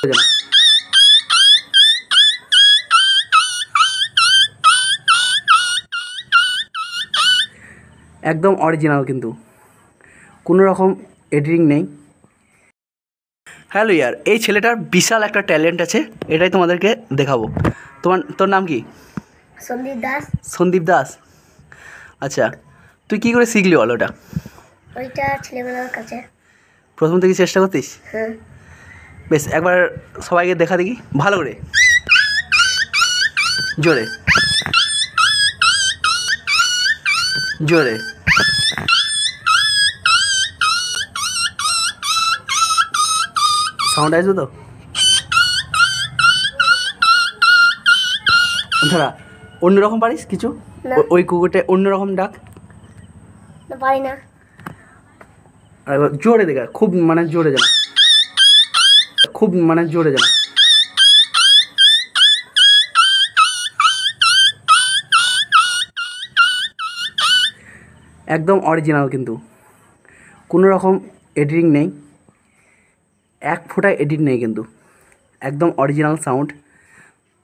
একদম অরিজিনাল, কিন্তু কোনো রকম এডিটিং নেই। হ্যালো ইয়ার, এই ছেলেটার বিশাল একটা ট্যালেন্ট আছে, এটাই তোমাদেরকে দেখাবো। তোর নাম কি? সন্দীপ দাস। সন্দীপ দাস, আচ্ছা। তুই কী করে শিখলি বল ওটা? ওইটা ছেলেবেলার কাছে। প্রথম থেকে চেষ্টা করতিস? হ্যাঁ। বেশ, একবার সবাইকে দেখা দেখি ভালো করে, জোরে জোরে। সাউন্ড আসবে তো? ধরা অন্যরকম পারিস কিছু? ওই কুকুরটা অন্যরকম ডাক। পারি না। আর জোরে দেখা, খুব মানে জোরে জানা, খুব মানে জোরে জানা। একদম অরিজিনাল, কিন্তু কোনো রকম এডিটিং নেই, এক ফোঁটা এডিট নেই, কিন্তু একদম অরিজিনাল সাউন্ড।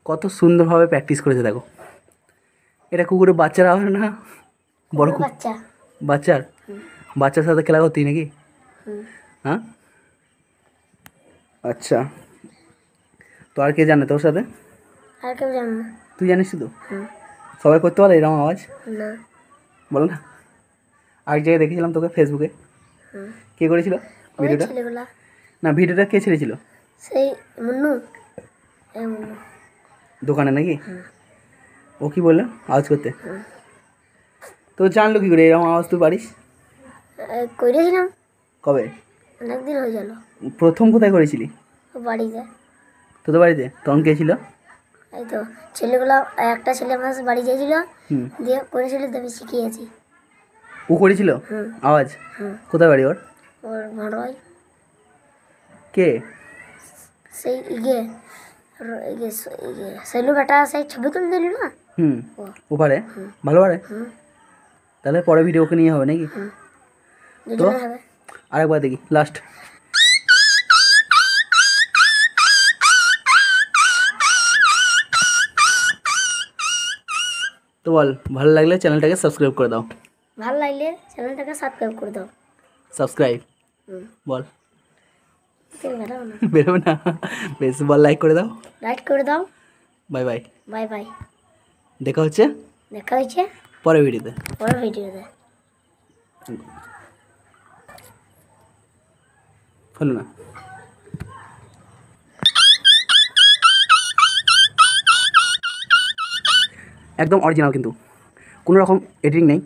কত সুন্দরভাবে প্র্যাকটিস করেছে দেখো। এটা কুকুরের বাচ্চারা হবে না? বড় বাচ্চার সাথে খেলা করতি নাকি? হ্যাঁ, আচ্ছা। তো আর কে জানে তোর সাথে? আর কেউ জানে না। তুই জানিস শুধু? সবাই করতে পারে এরকম আওয়াজ? না। বল না। আরেক জায়গায় দেখেছিলাম তোকে ফেসবুকে। কে করেছিল ভিডিওটা? না, ভিডিওটা কে ছেড়েছিল? সেই মুন্নু। দোকানে নাকি? ও কি বললো আওয়াজ করতে? তো জানলো কি করে এরকম আওয়াজ তুই পারিস? করেছিলাম। কবে? অনেকদিন হয়ে গেল। প্রথম কোথায় করেছিলি? বাড়িতে। তোদের বাড়িতে? তখন কে ছিল? এই তো ছেলেগুলো, একটা ছেলে আমার বাড়ি গিয়েছিল, দিয়ে করেছিল, তবে শিখিয়েছি। ও করেছিল আওয়াজ? কোথায় বাড়ি ওর? ওর ভাড়াই। কে? সেই সেলু বেটা, সেই ছবি তুলে দিল না। ও পারে? ভালো পারে? তাহলে পরে ভিডিও ওকে নিয়ে হবে নাকি? তো আরেকবার দেখি লাস্ট। তো বল, ভালো লাগলে চ্যানেলটাকে সাবস্ক্রাইব করে দাও। ভালো লাগলে চ্যানেলটাকে সাবস্ক্রাইব করে দাও। সাবস্ক্রাইব বল। বেরোবে না? বেশ, বল লাইক করে দাও। লাইক করে দাও। Bye bye. Bye bye. দেখা হচ্ছে পরের ভিডিওতে। হলো না? একদম অরিজিনাল, কিন্তু কোনো রকম এডিটিং নেই।